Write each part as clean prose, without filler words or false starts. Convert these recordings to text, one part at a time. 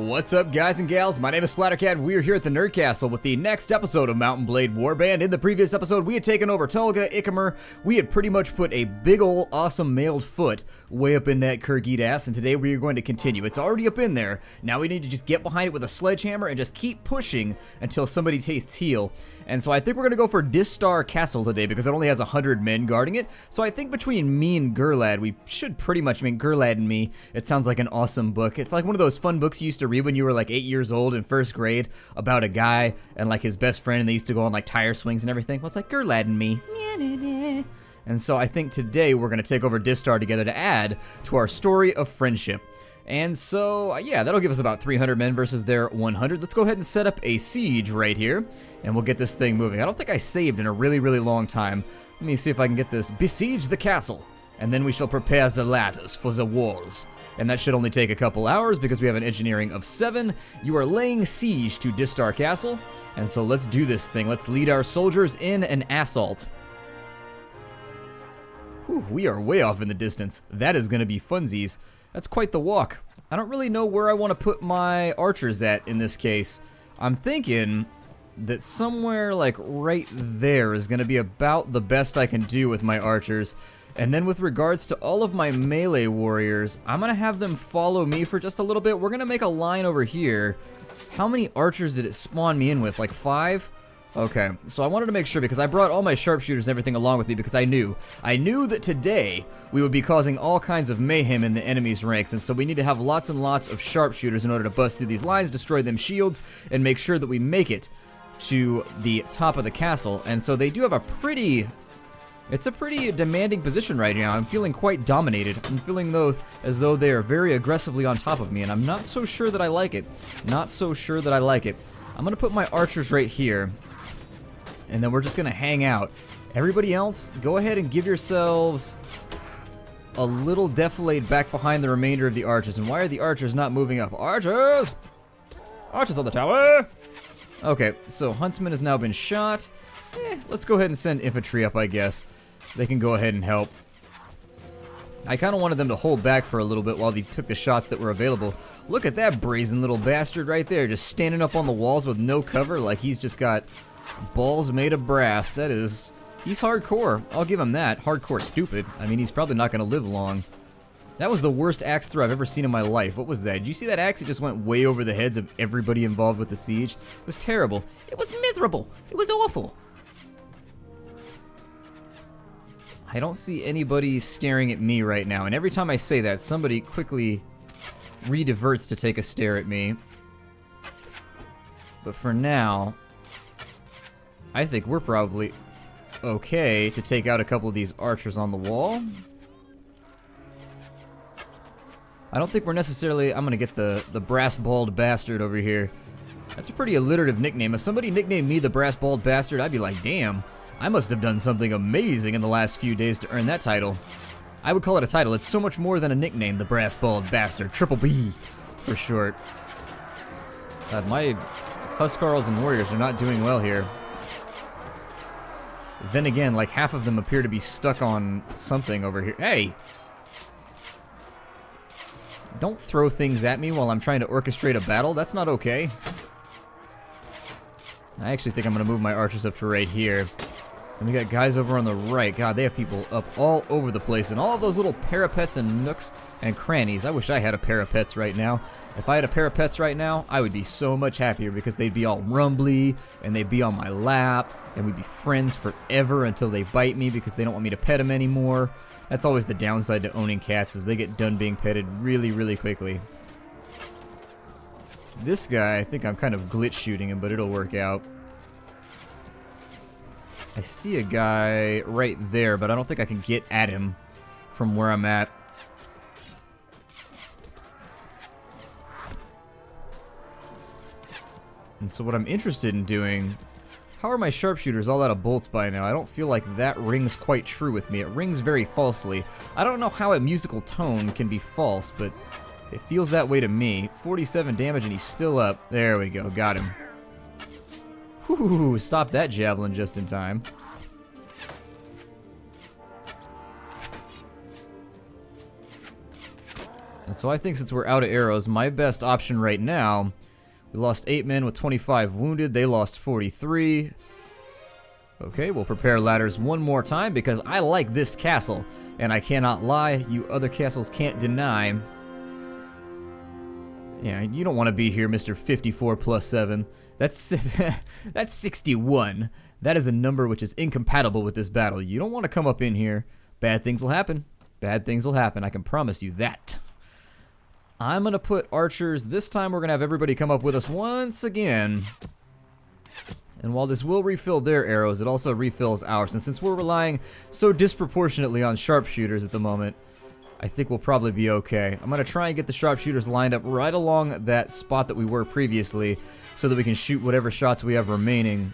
What's up, guys and gals? My name is Splattercat. We're here at the Nerd Castle with the next episode of Mount & Blade Warband. In the previous episode, we had taken over Tolga, Ikamer. We had pretty much put a big ol' awesome mailed foot way up in that Kyrgyz ass, and today we are going to continue. It's already up in there. Now we need to just get behind it with a sledgehammer and just keep pushing until somebody tastes heal. And so I think we're going to go for Distar Castle today because it only has 100 men guarding it. So I think between me and Gerlad, we should pretty much, Gerlad and Me, it sounds like an awesome book. It's like one of those fun books you used to read when you were like 8 years old in first grade about a guy and like his best friend, and they used to go on like tire swings and everything. Well, it's like Gerlad and Me. And so I think today we're going to take over Distar together to add to our story of friendship. And so, yeah, that'll give us about 300 men versus their 100. Let's go ahead and set up a siege right here, and we'll get this thing moving. I don't think I saved in a really, really long time. Let me see if I can get this. Besiege the castle, and then we shall prepare the ladders for the walls. And that should only take a couple hours because we have an engineering of 7. You are laying siege to Distar Castle, and so let's do this thing. Let's lead our soldiers in an assault. Whew, we are way off in the distance. That is going to be funsies. That's quite the walk. I don't really know where I want to put my archers at in this case. I'm thinking that somewhere like right there is going to be about the best I can do with my archers. And then with regards to all of my melee warriors, I'm going to have them follow me for just a little bit. We're going to make a line over here. How many archers did it spawn me in with? Like 5? Okay, so I wanted to make sure because I brought all my sharpshooters and everything along with me because I knew that today we would be causing all kinds of mayhem in the enemy's ranks, and so we need to have lots and lots of sharpshooters in order to bust through these lines, destroy them shields, and make sure that we make it to the top of the castle. And so they do have it's a pretty demanding position right now. I'm feeling quite dominated. I'm feeling as though they are very aggressively on top of me, and I'm not so sure that I like it. Not so sure that I like it. I'm gonna put my archers right here, and then we're just gonna hang out. Everybody else, go ahead and give yourselves a little defilade back behind the remainder of the archers. And why are the archers not moving up? Archers! Archers on the tower! Okay, so Huntsman has now been shot. Let's go ahead and send infantry up, I guess. They can go ahead and help. I kind of wanted them to hold back for a little bit while they took the shots that were available. Look at that brazen little bastard right there, just standing up on the walls with no cover like he's just got balls made of brass. He's hardcore. I'll give him that. Hardcore stupid. I mean, he's probably not going to live long. That was the worst axe throw I've ever seen in my life. What was that? Did you see that axe? It just went way over the heads of everybody involved with the siege. It was terrible. It was miserable. It was awful. I don't see anybody staring at me right now, and every time I say that, somebody quickly re-diverts to take a stare at me. But for now, I think we're probably okay to take out a couple of these archers on the wall. I don't think we're necessarily... I'm gonna get the brass-balled bastard over here. That's a pretty alliterative nickname. If somebody nicknamed me the brass-balled bastard, I'd be like, damn, I must have done something amazing in the last few days to earn that title. I would call it a title. It's so much more than a nickname, the brass-balled bastard. Triple B, for short. God, my Huskarls and Warriors are not doing well here. Then again, like half of them appear to be stuck on something over here. Hey! Don't throw things at me while I'm trying to orchestrate a battle. That's not okay. I actually think I'm going to move my archers up to right here. And we got guys over on the right. God, they have people up all over the place. And all of those little parapets and nooks and crannies. I wish I had a parapets right now. If I had a parapets right now, I would be so much happier because they'd be all rumbly and they'd be on my lap and we'd be friends forever until they bite me because they don't want me to pet them anymore. That's always the downside to owning cats, is they get done being petted really, really quickly. This guy, I think I'm kind of glitch shooting him, but it'll work out. I see a guy right there, but I don't think I can get at him from where I'm at. And so what I'm interested in doing... How are my sharpshooters all out of bolts by now? I don't feel like that rings quite true with me. It rings very falsely. I don't know how a musical tone can be false, but it feels that way to me. 47 damage and he's still up. There we go. Got him. Whew, stop that javelin just in time. And so I think since we're out of arrows, my best option right now, we lost 8 men with 25 wounded. They lost 43. Okay, we'll prepare ladders one more time because I like this castle. And I cannot lie, you other castles can't deny. Yeah, you don't want to be here, Mr. 54 plus 7. That's 61. That is a number which is incompatible with this battle. You don't want to come up in here. Bad things will happen. Bad things will happen. I can promise you that. I'm going to put archers. This time we're going to have everybody come up with us once again. And while this will refill their arrows, it also refills ours. And since we're relying so disproportionately on sharpshooters at the moment, I think we'll probably be okay. I'm going to try and get the sharpshooters lined up right along that spot that we were previously so that we can shoot whatever shots we have remaining.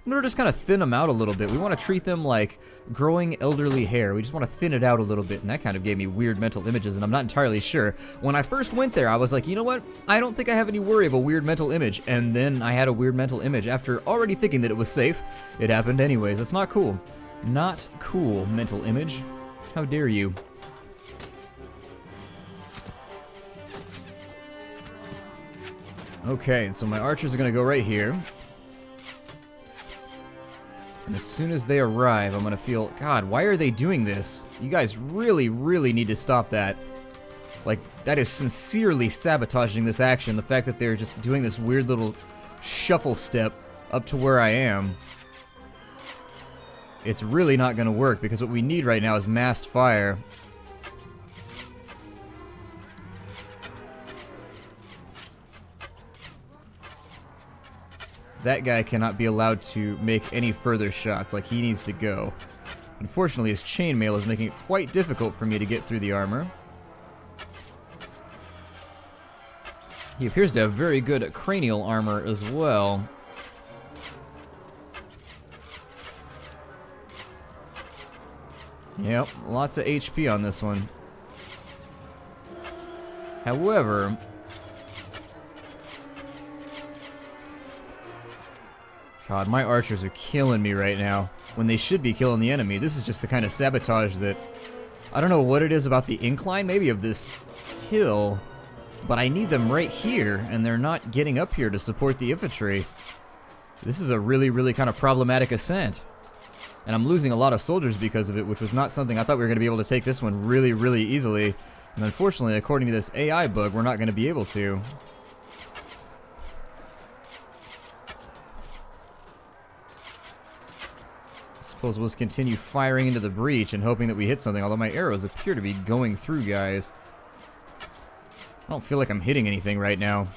In order to just kind of thin them out a little bit. We want to treat them like growing elderly hair. We just want to thin it out a little bit, and that kind of gave me weird mental images, and I'm not entirely sure. When I first went there, I was like, you know what? I don't think I have any worry of a weird mental image, and then I had a weird mental image after already thinking that it was safe. It happened anyways. That's not cool. Not cool, mental image. How dare you? Okay, so my archers are going to go right here. And as soon as they arrive, I'm going to feel, God, why are they doing this? You guys really, really need to stop that. Like, that is sincerely sabotaging this action. The fact that they're just doing this weird little shuffle step up to where I am. It's really not going to work because what we need right now is massed fire. That guy cannot be allowed to make any further shots, like he needs to go. Unfortunately, his chainmail is making it quite difficult for me to get through the armor. He appears to have very good cranial armor as well. Yep, lots of HP on this one. However, God, my archers are killing me right now when they should be killing the enemy. This is just the kind of sabotage that, I don't know what it is about the incline, maybe of this hill, but I need them right here, and they're not getting up here to support the infantry. This is a really, really kind of problematic ascent. And I'm losing a lot of soldiers because of it, which was not something I thought we were going to be able to take this one really, really easily. And unfortunately, according to this AI bug, we're not going to be able to. Suppose we'll just continue firing into the breach and hoping that we hit something, although my arrows appear to be going through, guys. I don't feel like I'm hitting anything right now.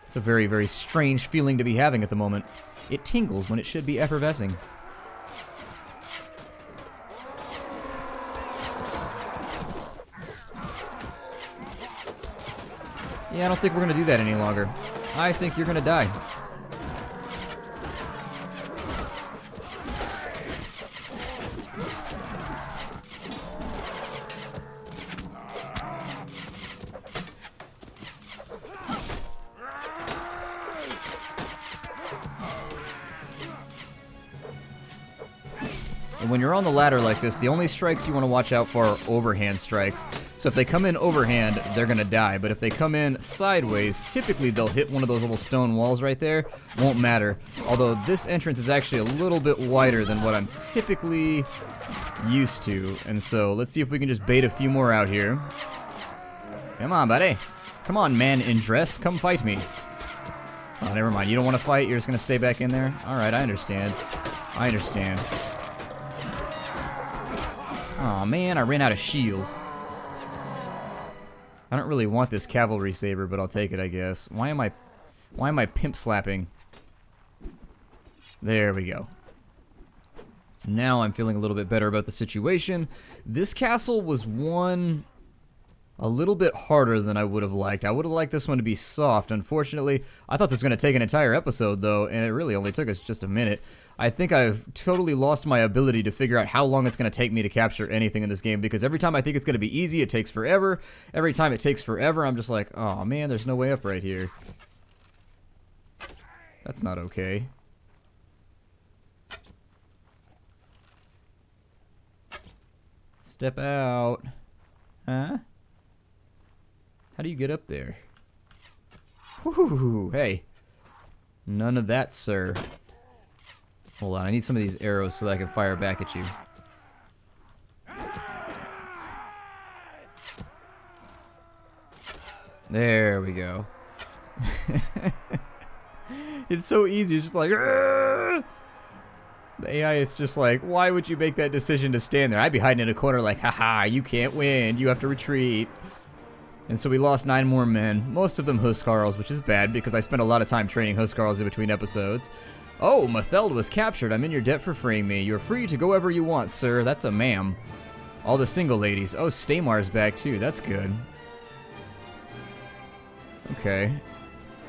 It's a very, very strange feeling to be having at the moment. It tingles when it should be effervescing. Yeah, I don't think we're going to do that any longer. I think you're going to die. And when you're on the ladder like this, the only strikes you want to watch out for are overhand strikes. So if they come in overhand, they're going to die. But if they come in sideways, typically they'll hit one of those little stone walls right there. Won't matter. Although this entrance is actually a little bit wider than what I'm typically used to. And so let's see if we can just bait a few more out here. Come on, buddy. Come on, man in dress. Come fight me. Oh, never mind. You don't want to fight? You're just going to stay back in there? Alright, I understand. I understand. Aw, man, I ran out of shield. I don't really want this cavalry saber, but I'll take it, I guess. Why am I pimp slapping? There we go. Now I'm feeling a little bit better about the situation. This castle was won a little bit harder than I would have liked. I would have liked this one to be soft. Unfortunately, I thought this was going to take an entire episode, though, and it really only took us just a minute. I think I've totally lost my ability to figure out how long it's going to take me to capture anything in this game, because every time I think it's going to be easy, it takes forever. Every time it takes forever, I'm just like, oh man, there's no way up right here. That's not okay. Step out. Huh? How do you get up there? Whoo, hey. None of that, sir. Hold on, I need some of these arrows so that I can fire back at you. There we go. It's so easy, it's just like... Argh! The AI is just like, why would you make that decision to stand there? I'd be hiding in a corner like, haha, you can't win, you have to retreat. And so we lost 9 more men, most of them Huskarls, which is bad because I spent a lot of time training Huskarls in between episodes. Oh, Matheld was captured. I'm in your debt for freeing me. You're free to go wherever you want, sir. That's a ma'am. All the single ladies. Oh, Stamar's back too. That's good. Okay.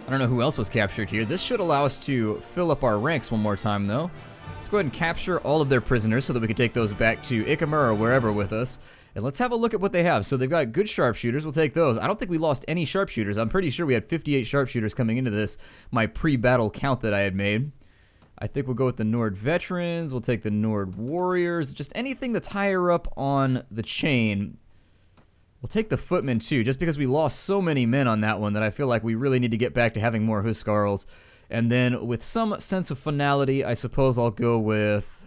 I don't know who else was captured here. This should allow us to fill up our ranks one more time, though. Let's go ahead and capture all of their prisoners so that we can take those back to Ikemur or wherever with us. And let's have a look at what they have. So they've got good sharpshooters. We'll take those. I don't think we lost any sharpshooters. I'm pretty sure we had 58 sharpshooters coming into this, my pre-battle count that I had made. I think we'll go with the Nord veterans. We'll take the Nord warriors. Just anything that's higher up on the chain. We'll take the footmen too, just because we lost so many men on that one that I feel like we really need to get back to having more Huskarls. And then with some sense of finality, I suppose I'll go with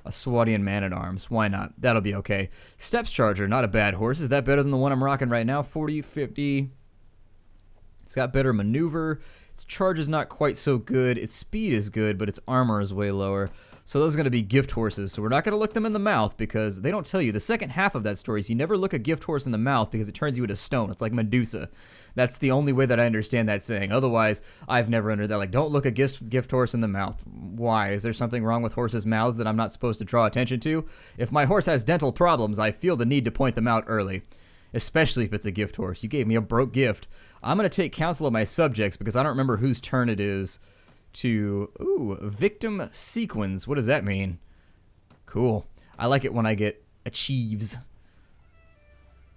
a Swadian man-at-arms. Why not? That'll be okay. Steps Charger, not a bad horse. Is that better than the one I'm rocking right now? 40, 50. It's got better maneuver. Its charge is not quite so good. Its speed is good, but its armor is way lower. So those are going to be gift horses. So we're not going to look them in the mouth because they don't tell you. The second half of that story is you never look a gift horse in the mouth because it turns you into stone. It's like Medusa. That's the only way that I understand that saying. Otherwise, I've never understood that. Like, don't look a gift horse in the mouth. Why? Is there something wrong with horses' mouths that I'm not supposed to draw attention to? If my horse has dental problems, I feel the need to point them out early. Especially if it's a gift horse. You gave me a broke gift. I'm going to take counsel of my subjects because I don't remember whose turn it is to... Ooh, victim sequence. What does that mean? Cool. I like it when I get achieves.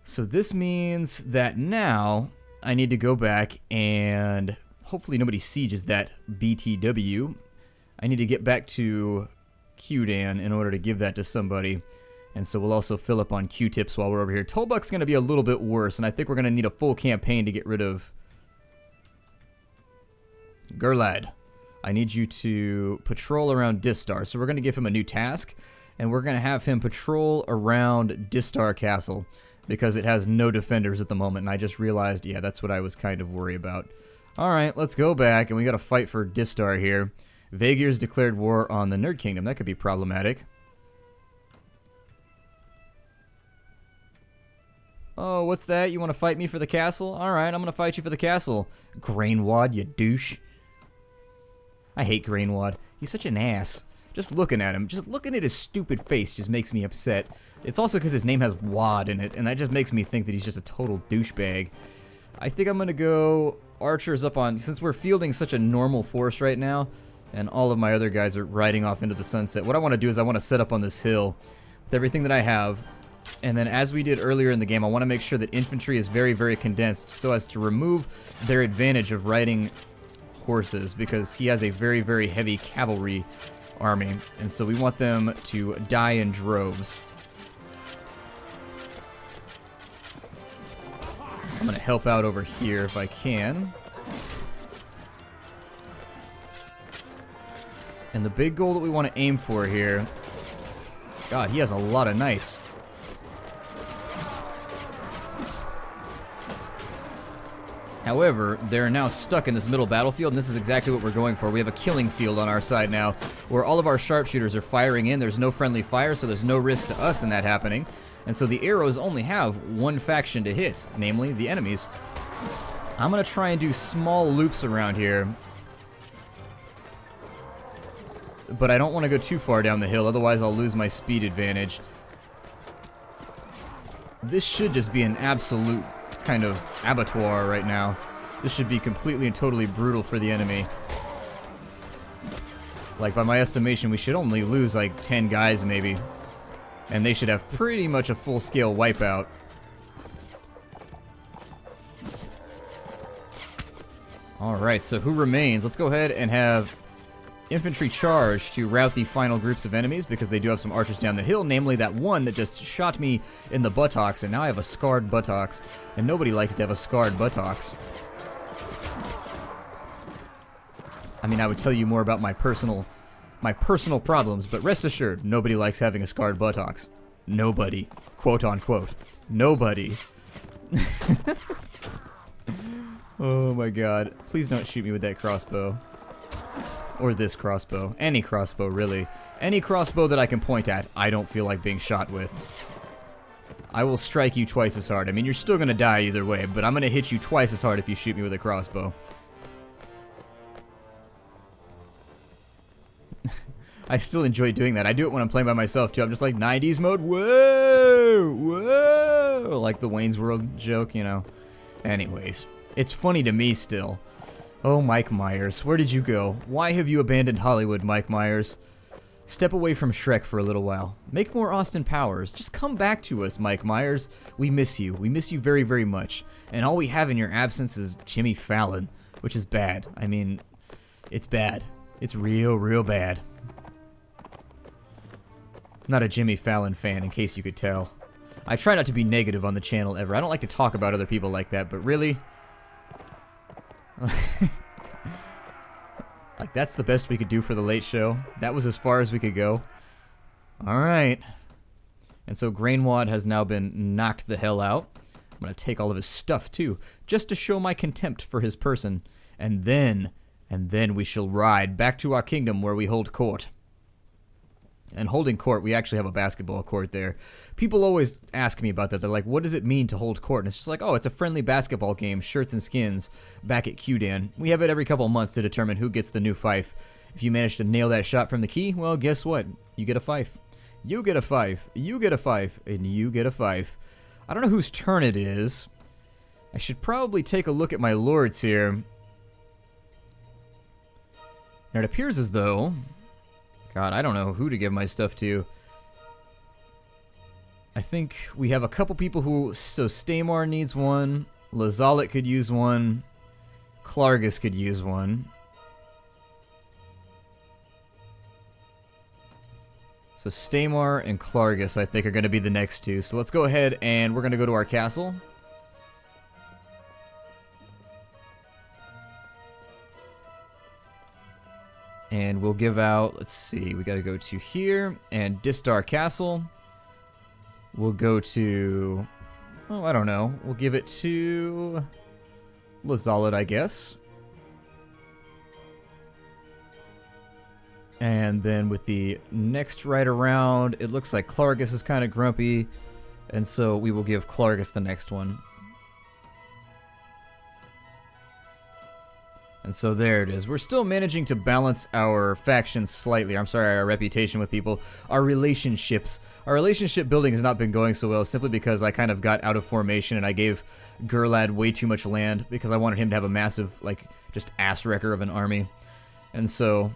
So this means that now I need to go back and hopefully nobody sieges that BTW. I need to get back to Qdan in order to give that to somebody. And so we'll also fill up on Q-tips while we're over here. Tolbuck's going to be a little bit worse, and I think we're going to need a full campaign to get rid of Gerlad. I need you to patrol around Distar. So we're going to give him a new task, and we're going to have him patrol around Distar Castle because it has no defenders at the moment, and I just realized, yeah, that's what I was kind of worried about. Alright, let's go back, and we got to fight for Distar here. Vaegir's declared war on the Nerd Kingdom. That could be problematic. Oh, what's that? You want to fight me for the castle? Alright, I'm going to fight you for the castle. Grainwad, you douche. I hate Grainwad. He's such an ass. Just looking at him, just looking at his stupid face just makes me upset. It's also because his name has Wad in it, and that just makes me think that he's just a total douchebag. I think I'm going to go archers up on... Since we're fielding such a normal force right now, and all of my other guys are riding off into the sunset, what I want to do is I want to set up on this hill with everything that I have. And then as we did earlier in the game, I want to make sure that infantry is very, very condensed so as to remove their advantage of riding horses because he has a very, very heavy cavalry army. And so we want them to die in droves. I'm going to help out over here if I can. And the big goal that we want to aim for here... God, he has a lot of knights. However, they're now stuck in this middle battlefield, and this is exactly what we're going for. We have a killing field on our side now, where all of our sharpshooters are firing in. There's no friendly fire, so there's no risk to us in that happening. And so the arrows only have one faction to hit, namely the enemies. I'm going to try and do small loops around here. But I don't want to go too far down the hill, otherwise I'll lose my speed advantage. This should just be an absolute kind of abattoir right now. This should be completely and totally brutal for the enemy. Like, by my estimation, we should only lose like 10 guys maybe. And they should have pretty much a full-scale wipeout. Alright, so who remains? Let's go ahead and have infantry charge to rout the final groups of enemies because they do have some archers down the hill, namely that one that just shot me in the buttocks, and now I have a scarred buttocks, and nobody likes to have a scarred buttocks. I mean, I would tell you more about my personal problems, but rest assured, nobody likes having a scarred buttocks. Nobody. Quote unquote. Nobody. Oh my god. Please don't shoot me with that crossbow. Or this crossbow. Any crossbow, really. Any crossbow that I can point at, I don't feel like being shot with. I will strike you twice as hard. I mean, you're still gonna die either way, but I'm gonna hit you twice as hard if you shoot me with a crossbow. I still enjoy doing that. I do it when I'm playing by myself, too. I'm just like, 90s mode, whoa, whoa, like the Wayne's World joke, you know. Anyways, it's funny to me still. Oh, Mike Myers, where did you go? Why have you abandoned Hollywood, Mike Myers? Step away from Shrek for a little while. Make more Austin Powers. Just come back to us, Mike Myers. We miss you. We miss you very, very much. And all we have in your absence is Jimmy Fallon, which is bad. I mean, it's bad. It's real, real bad. Not a Jimmy Fallon fan, in case you could tell. I try not to be negative on the channel ever. I don't like to talk about other people like that, but really? Like, that's the best we could do for the late show. That was as far as we could go. Alright. And so Grainwad has now been knocked the hell out. I'm gonna take all of his stuff, too, just to show my contempt for his person. And then we shall ride back to our kingdom where we hold court. And holding court, we actually have a basketball court there. People always ask me about that. They're like, what does it mean to hold court? And it's just like, oh, it's a friendly basketball game, shirts and skins, back at QDan. We have it every couple of months to determine who gets the new fife. If you manage to nail that shot from the key, well, guess what? You get a fife. You get a fife. You get a fife. And you get a fife. I don't know whose turn it is. I should probably take a look at my lords here. And it appears as though... God, I don't know who to give my stuff to. I think we have a couple people who... So Stamar needs one. Lazalit could use one. Klargus could use one. So Stamar and Klargus, I think, are going to be the next two. So let's go ahead and we're going to go to our castle. And we'll give out, let's see, we got to go to here, and Distar Castle. We'll go to, oh, I don't know, we'll give it to Lazalit, I guess. And then with the next right around, it looks like Klargus is kind of grumpy, and so we will give Klargus the next one. And so there it is. We're still managing to balance our factions slightly. I'm sorry, our reputation with people. Our relationships. Our relationship building has not been going so well simply because I kind of got out of formation and I gave Gerlad way too much land because I wanted him to have a massive, like, just ass wrecker of an army. And so,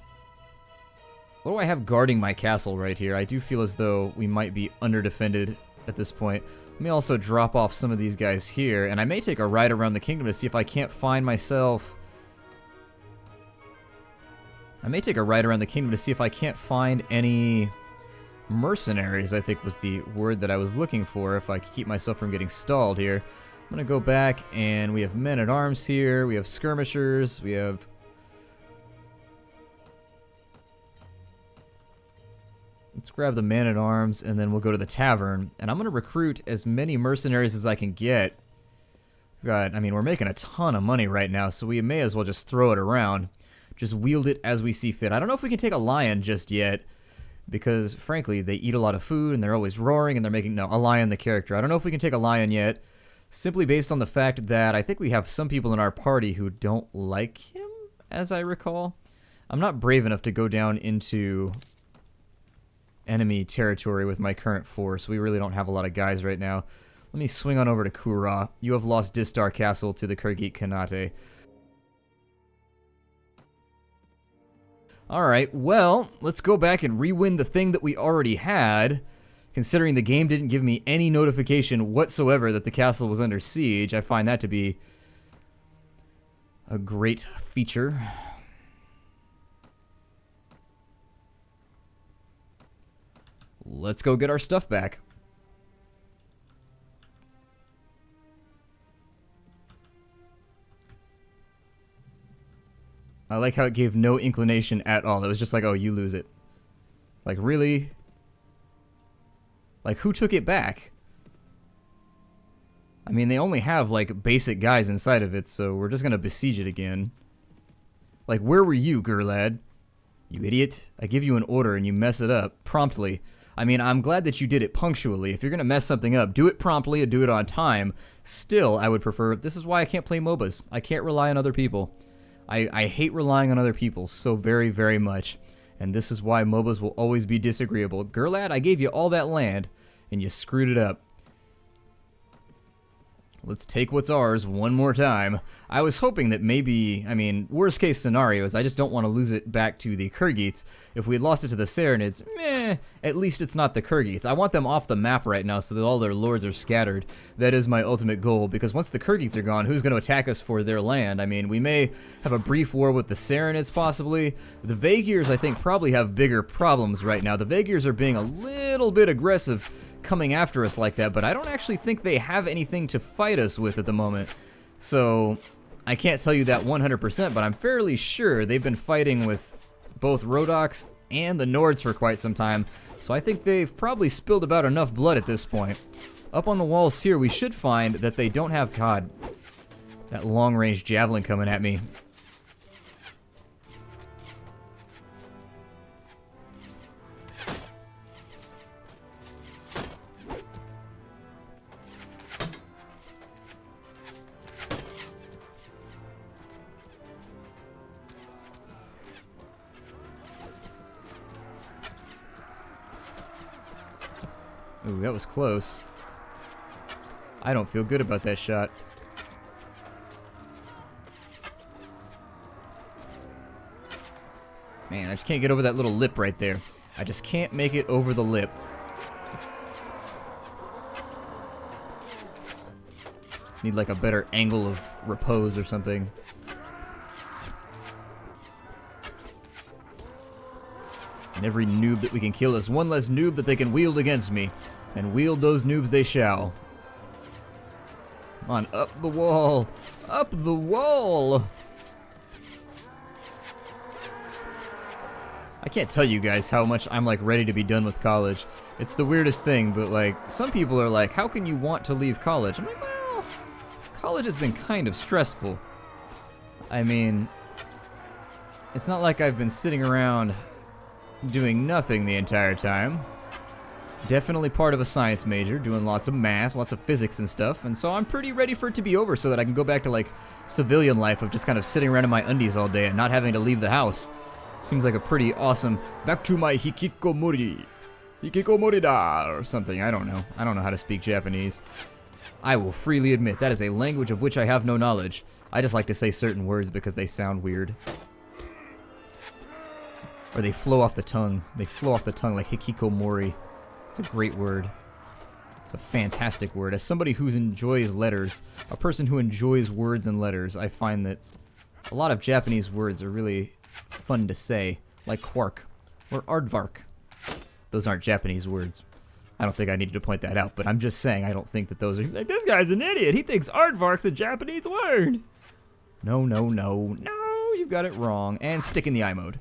what do I have guarding my castle right here? I do feel as though we might be under-defended at this point. Let me also drop off some of these guys here, and I may take a ride around the kingdom to see if I can't find myself... I may take a ride around the kingdom to see if I can't find any mercenaries, I think was the word that I was looking for, if I could keep myself from getting stalled here. I'm going to go back, and we have men-at-arms here, we have skirmishers, we have... Let's grab the man-at-arms, and then we'll go to the tavern, and I'm going to recruit as many mercenaries as I can get. God, I mean, we're making a ton of money right now, so we may as well just throw it around. Just wield it as we see fit. I don't know if we can take a lion just yet, because, frankly, they eat a lot of food, and they're always roaring, and they're making... No, a lion, the character. I don't know if we can take a lion yet, simply based on the fact that I think we have some people in our party who don't like him, as I recall. I'm not brave enough to go down into enemy territory with my current force. We really don't have a lot of guys right now. Let me swing on over to Kura. You have lost Distar Castle to the Khergit Khanate. Alright, well, let's go back and re-win the thing that we already had. Considering the game didn't give me any notification whatsoever that the castle was under siege, I find that to be a great feature. let's go get our stuff back. I like how it gave no inclination at all. It was just like, oh, you lose it. Like, really? Like, who took it back? I mean, they only have, like, basic guys inside of it, so we're just gonna besiege it again. Like, where were you, Gerlad? You idiot. I give you an order and you mess it up promptly. I mean, I'm glad that you did it punctually. If you're gonna mess something up, do it promptly and do it on time. Still, I would prefer... This is why I can't play MOBAs. I can't rely on other people. I hate relying on other people so very, very much. And this is why MOBAs will always be disagreeable. Gerlad, I gave you all that land, and you screwed it up. Let's take what's ours one more time. I was hoping that maybe, I mean, worst case scenario is I just don't want to lose it back to the Kyrgyz. If we had lost it to the Saranids, meh, at least it's not the Kyrgyz. I want them off the map right now so that all their lords are scattered. That is my ultimate goal, because once the Kyrgyz are gone, who's going to attack us for their land? I mean, we may have a brief war with the Saranids, possibly. The Vagirs, I think, probably have bigger problems right now. The Vagirs are being a little bit aggressive coming after us like that, but I don't actually think they have anything to fight us with at the moment. So I can't tell you that 100%, but I'm fairly sure they've been fighting with both Rodox and the Nords for quite some time. So I think they've probably spilled about enough blood at this point. Up on the walls here, we should find that they don't have... God, that long-range javelin coming at me. Ooh, that was close. I don't feel good about that shot. Man, I just can't get over that little lip right there. I just can't make it over the lip. Need like a better angle of repose or something. And every noob that we can kill is one less noob that they can wield against me. And wield those noobs they shall. Come on, up the wall! Up the wall! I can't tell you guys how much I'm like ready to be done with college. It's the weirdest thing, but like, some people are like, how can you want to leave college? I'm like, well, college has been kind of stressful. I mean, it's not like I've been sitting around doing nothing the entire time. Definitely part of a science major, doing lots of math, lots of physics and stuff, and so I'm pretty ready for it to be over so that I can go back to like civilian life of just kind of sitting around in my undies all day and not having to leave the house. Seems like a pretty awesome back to my hikikomori. Hikikomori da or something, I don't know. I don't know how to speak Japanese. I will freely admit that is a language of which I have no knowledge. I just like to say certain words because they sound weird. Or they flow off the tongue. They flow off the tongue like hikikomori. It's a great word. It's a fantastic word. As somebody who enjoys letters, a person who enjoys words and letters, I find that a lot of Japanese words are really fun to say, like quark or aardvark. Those aren't Japanese words. I don't think I needed to point that out, but I'm just saying I don't think that those are... Like, this guy's an idiot. He thinks aardvark's a Japanese word. No, no, no. No, you got it wrong. And stick in the eye mode.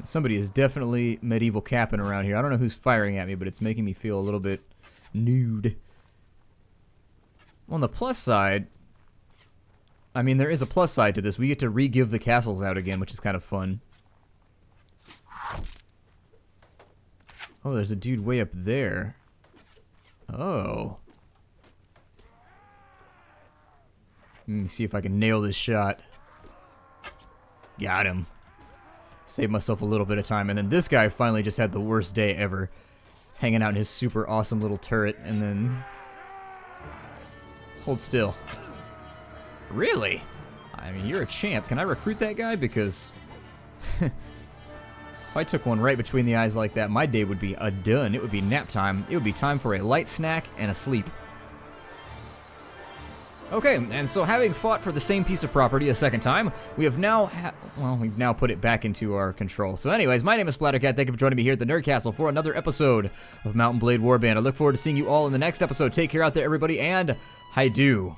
Somebody is definitely medieval capping around here. I don't know who's firing at me, but it's making me feel a little bit nude. On the plus side, I mean, there is a plus side to this. We get to re-give the castles out again, which is kind of fun. Oh, there's a dude way up there. Oh. Let me see if I can nail this shot. Got him. Save myself a little bit of time, and then this guy finally just had the worst day ever. He's hanging out in his super awesome little turret, and then... Hold still. Really? I mean, you're a champ. Can I recruit that guy? Because... if I took one right between the eyes like that, my day would be done. It would be nap time. It would be time for a light snack and a sleep. Okay, and so having fought for the same piece of property a second time, we have now, we've now put it back into our control. So anyways, my name is Splattercat. Thank you for joining me here at the Nerd Castle for another episode of Mount & Blade Warband. I look forward to seeing you all in the next episode. Take care out there, everybody, and hi-do.